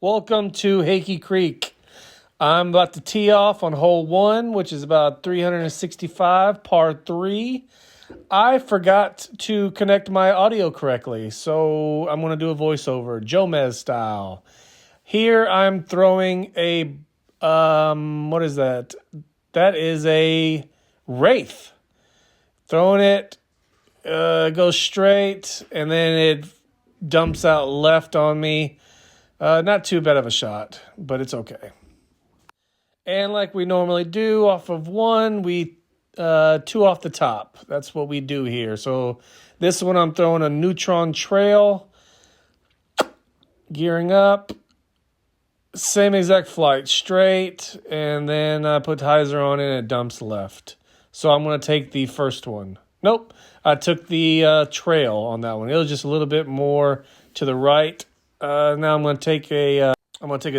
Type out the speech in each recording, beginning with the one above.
Welcome to Haikey Creek. I'm about to tee off on hole 1, which is about 365, par 3. I forgot to connect my audio correctly, so I'm going to do a voiceover, Jomez style. Here I'm throwing a, what is that? That is a Wraith. Throwing it, goes straight, and then it dumps out left on me. Not too bad of a shot, but it's okay. And like we normally do, off of 1, we 2 off the top. That's what we do here. So this one I'm throwing a neutron trail, gearing up, same exact flight, straight, and then I put hyzer on it and it dumps left. So I'm going to take the first one. Nope, I took the trail on that one. It was just a little bit more to the right. Now I'm going to take a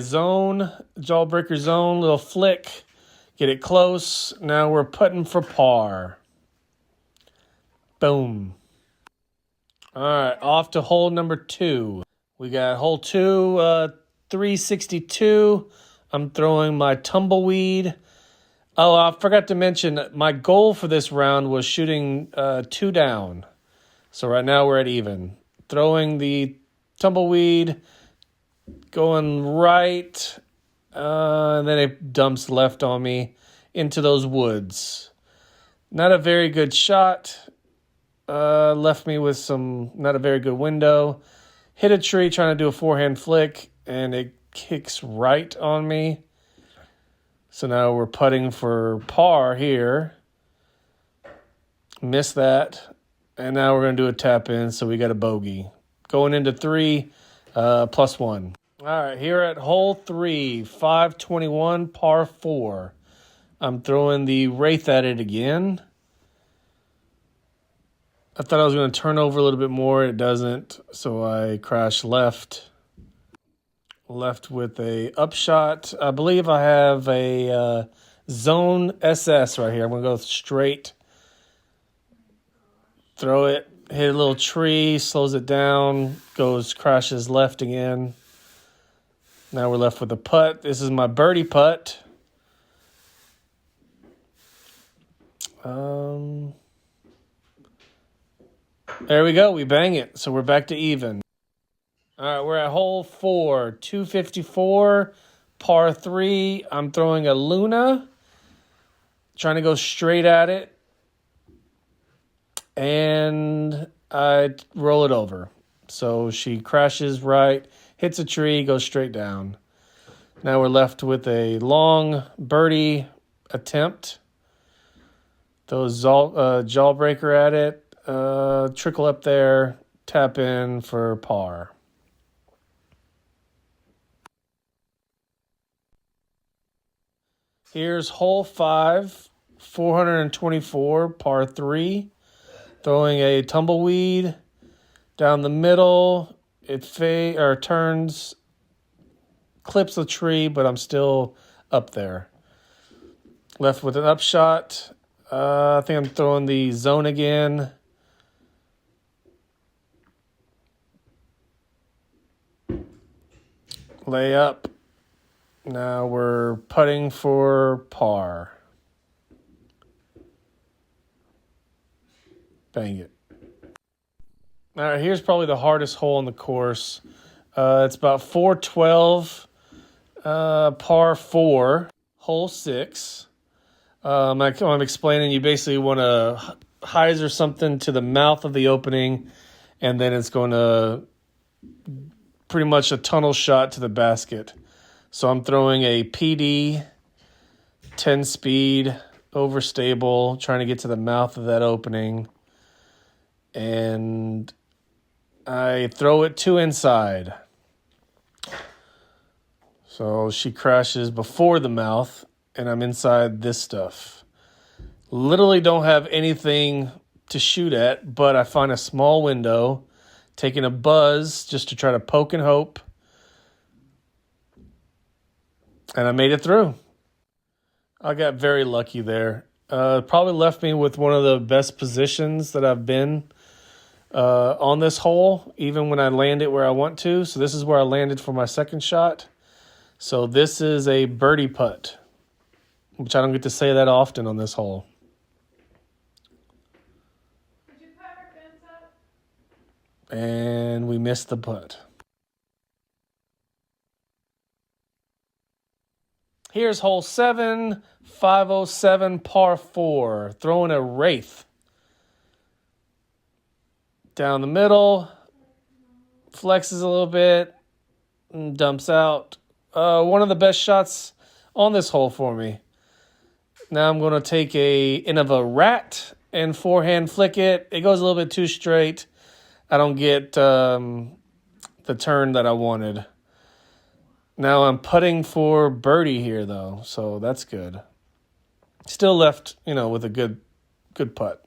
zone, jawbreaker zone, little flick, get it close. Now we're putting for par. Boom. All right, off to hole number 2. We got hole 2, 362. I'm throwing my tumbleweed. Oh, I forgot to mention, my goal for this round was shooting 2 down. So right now we're at even. Throwing the tumbleweed, going right, and then it dumps left on me into those woods. Not a very good shot. Left me with not a very good window. Hit a tree trying to do a forehand flick, and it kicks right on me. So now we're putting for par here. Missed that. And now we're going to do a tap in, so we got a bogey. Going into 3, +1. All right, here at hole 3, 521, par 4. I'm throwing the Wraith at it again. I thought I was going to turn over a little bit more. It doesn't, so I crash left. Left with a upshot. I believe I have a zone SS right here. I'm going to go straight. Throw it. Hit a little tree, slows it down, crashes left again. Now we're left with a putt. This is my birdie putt. There we go. We bang it. So we're back to even. All right, we're at hole 4, 254, par 3. I'm throwing a Luna, trying to go straight at it. And I roll it over. So she crashes right, hits a tree, goes straight down. Now we're left with a long birdie attempt. Those jawbreaker at it, trickle up there, tap in for par. Here's hole 5, 424, par 3. Throwing a tumbleweed down the middle. It turns, clips the tree, but I'm still up there. Left with an upshot. I think I'm throwing the zone again. Lay up. Now we're putting for par. Bang it. All right, here's probably the hardest hole in the course. It's about 412, par 4, hole 6. I'm explaining you basically want to hyzer something to the mouth of the opening, and then it's going to pretty much a tunnel shot to the basket. So I'm throwing a PD, 10 speed, overstable, trying to get to the mouth of that opening. And I throw it to inside. So she crashes before the mouth, and I'm inside this stuff. Literally don't have anything to shoot at, but I find a small window, taking a buzz just to try to poke and hope. And I made it through. I got very lucky there. Probably left me with one of the best positions that I've been on this hole, even when I land it where I want to. So this is where I landed for my second shot. So this is a birdie putt, which I don't get to say that often on this hole. Did you put her fence up? And we missed the putt. Here's hole 7, 507 par 4. Throwing a wraith. Down the middle. Flexes a little bit. And dumps out. One of the best shots on this hole for me. Now I'm going to take a rat and forehand flick it. It goes a little bit too straight. I don't get the turn that I wanted. Now I'm putting for birdie here, though, so that's good. Still left, with a good putt.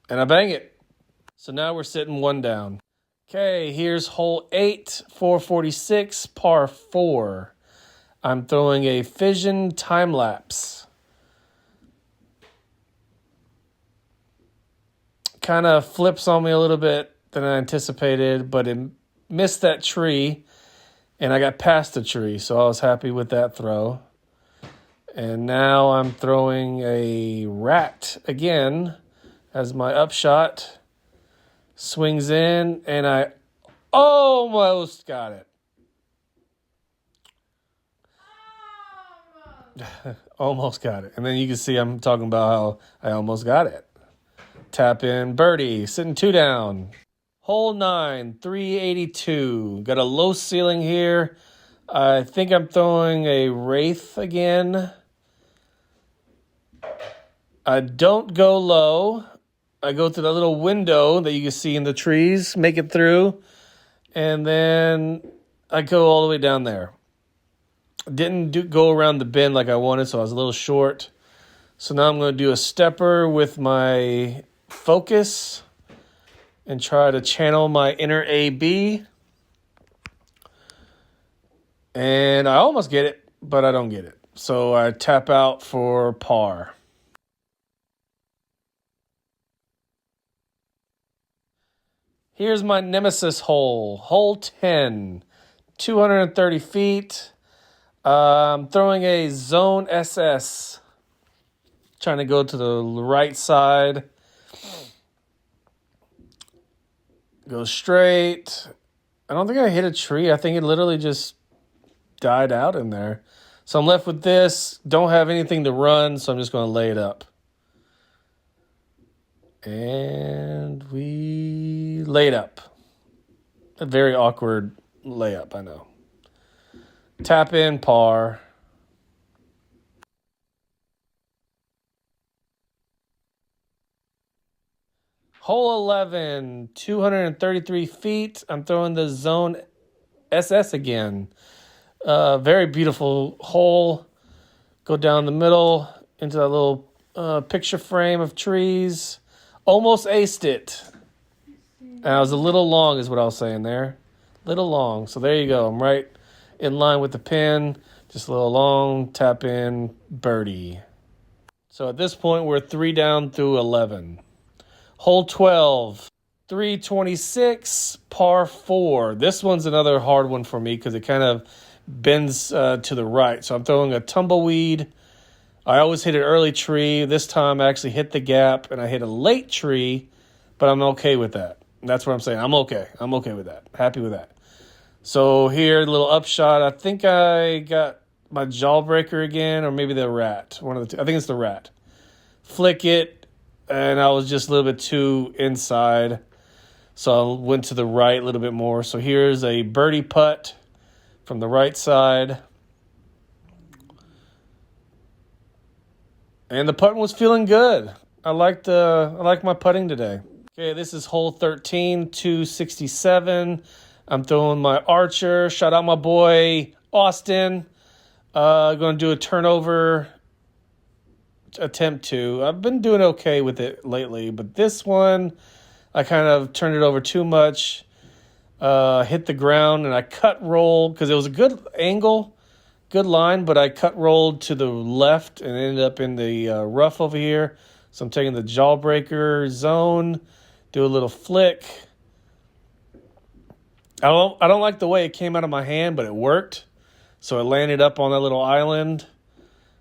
And I bang it. So now we're sitting one down. Okay, here's hole 8, 446, par 4. I'm throwing a fission time lapse. Kind of flips on me a little bit than I anticipated, but it missed that tree. And I got past the tree, so I was happy with that throw. And now I'm throwing a rat again as my upshot. Swings in, and I almost got it. Almost got it. And then you can see I'm talking about how I almost got it. Tap in, birdie, sitting 2 down. Hole 9, 382. Got a low ceiling here. I think I'm throwing a wraith again. I don't go low. I go through the little window that you can see in the trees, make it through, and then I go all the way down there. Didn't go around the bend like I wanted, so I was a little short. So now I'm going to do a stepper with my focus and try to channel my inner AB. And I almost get it, but I don't get it. So I tap out for par. Here's my nemesis hole. Hole 10, 230 feet. I'm throwing a zone SS. Trying to go to the right side. Go straight. I don't think I hit a tree. I think it literally just died out in there. So I'm left with this. Don't have anything to run, so I'm just going to lay it up. And we laid up. A very awkward layup, I know. Tap in, par. Hole 11, 233 feet. I'm throwing the zone SS again. Very beautiful hole. Go down the middle into that little picture frame of trees. Almost aced it. And I was a little long is what I was saying there. Little long. So there you go. I'm right in line with the pin. Just a little long. Tap in. Birdie. So at this point, we're 3 down through 11. Hole 12, 326, par 4. This one's another hard one for me because it kind of bends to the right. So I'm throwing a tumbleweed. I always hit an early tree. This time I actually hit the gap, and I hit a late tree, but I'm okay with that. That's what I'm saying. I'm okay. I'm okay with that. Happy with that. So here, a little upshot. I think I got my jawbreaker again, or maybe the rat. One of the two. I think it's the rat. Flick it. And I was just a little bit too inside. So I went to the right a little bit more. So here's a birdie putt from the right side. And the putting was feeling good. I liked my putting today. Okay, this is hole 13, 267. I'm throwing my archer. Shout out my boy Austin. Going to do a turnover attempt to. I've been doing okay with it lately, but this one I kind of turned it over too much. Hit the ground and I cut rolled because it was a good angle, good line, but I cut rolled to the left and ended up in the rough over here. So I'm taking the jawbreaker zone. do a little flick. I don't like the way it came out of my hand, but it worked. So it landed up on that little island.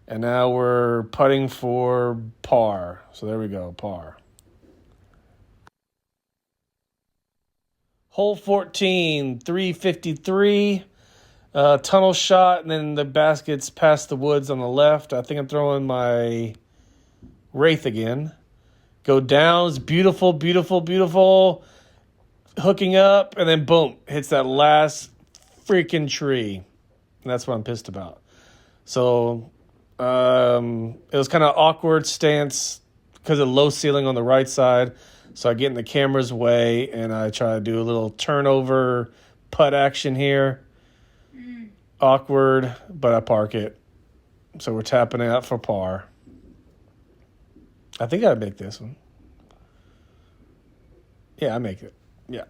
And now we're putting for par. So there we go, par. Hole 14, 353. Tunnel shot, and then the basket's past the woods on the left. I think I'm throwing my Wraith again. Go down. It's beautiful, beautiful, beautiful. Hooking up, and then boom, hits that last freaking tree. And that's what I'm pissed about. So it was kind of awkward stance because of low ceiling on the right side. So I get in the camera's way, and I try to do a little turnover putt action here. Awkward, but I park it. So we're tapping it out for par. I think I'd make this one. Yeah, I make it. Yeah.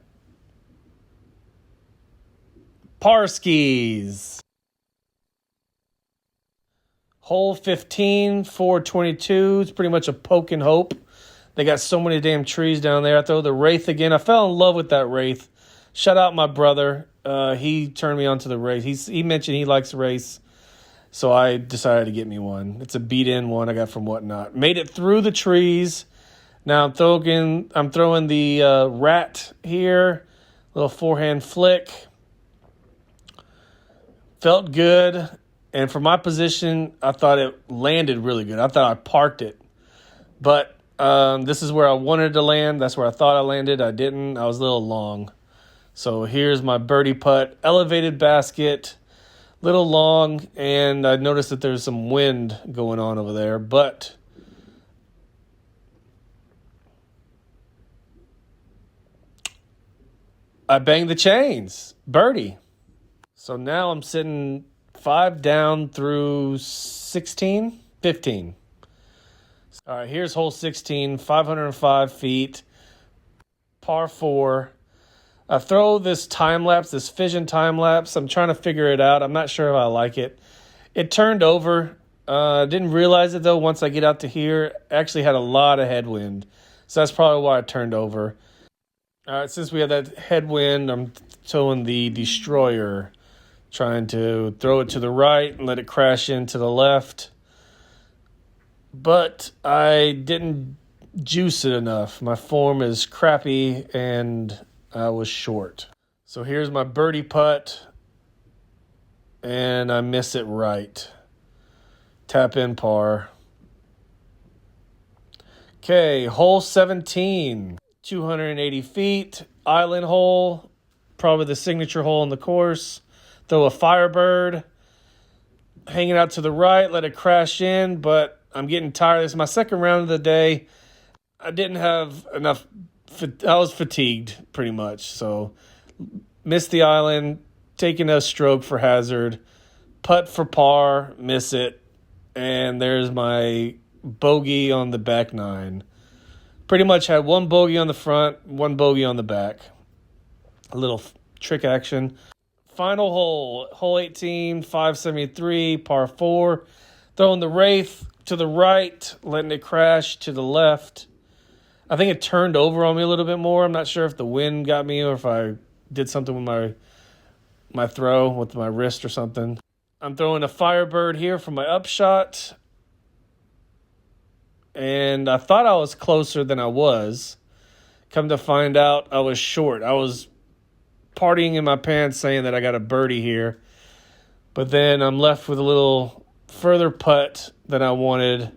Par skis. Hole 15, 422. It's pretty much a poke and hope. They got so many damn trees down there. I throw the Wraith again. I fell in love with that Wraith. Shout out my brother. He turned me on to the Wraith. He mentioned he likes Wraiths. So I decided to get me one. It's a beat-in one I got from Whatnot. Made it through the trees. Now I'm throwing the rat here. Little forehand flick. Felt good. And for my position, I thought it landed really good. I thought I parked it. But this is where I wanted to land. That's where I thought I landed. I didn't. I was a little long. So here's my birdie putt. Elevated basket. Little long. And I noticed that there's some wind going on over there. But I banged the chains. Birdie. So now I'm sitting 5 down through 16, 15. All right, here's hole 16, 505 feet, par 4. I throw this time-lapse, this fission time-lapse. I'm trying to figure it out. I'm not sure if I like it. It turned over. Didn't realize it, though, once I get out to here. Actually had a lot of headwind. So that's probably why it turned over. All right, since we have that headwind, I'm towing the Destroyer. Trying to throw it to the right and let it crash into the left. But I didn't juice it enough. My form is crappy and I was short. So here's my birdie putt. And I miss it right. Tap in par. Okay, hole 17. 280 feet. Island hole. Probably the signature hole in the course. Throw a Firebird, hanging out to the right, let it crash in, but I'm getting tired. This is my second round of the day. I didn't have enough. I was fatigued pretty much, so missed the island, taking a stroke for hazard, putt for par, miss it, and there's my bogey on the back 9. Pretty much had one bogey on the front, one bogey on the back. A little trick action. Final hole, hole 18, 573, par 4. Throwing the Wraith to the right, letting it crash to the left. I think it turned over on me a little bit more. I'm not sure if the wind got me or if I did something with my throw with my wrist or something. I'm throwing a Firebird here for my upshot. And I thought I was closer than I was. Come to find out, I was short. I was partying in my pants saying that I got a birdie here. But then I'm left with a little further putt than I wanted.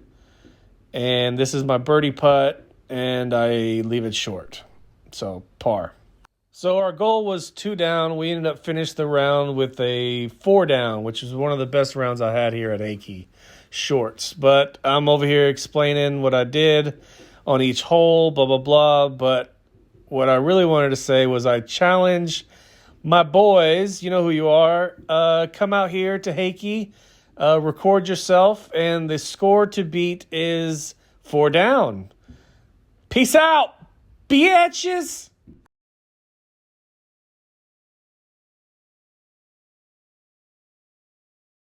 And this is my birdie putt, and I leave it short. So, par. So our goal was 2 down. We ended up finishing the round with a 4 down, which is one of the best rounds I had here at Haikey Shorts. But I'm over here explaining what I did on each hole, blah, blah, blah. But what I really wanted to say was I challenge my boys, you know who you are, come out here to Haikey, record yourself, and the score to beat is 4 down. Peace out, bitches!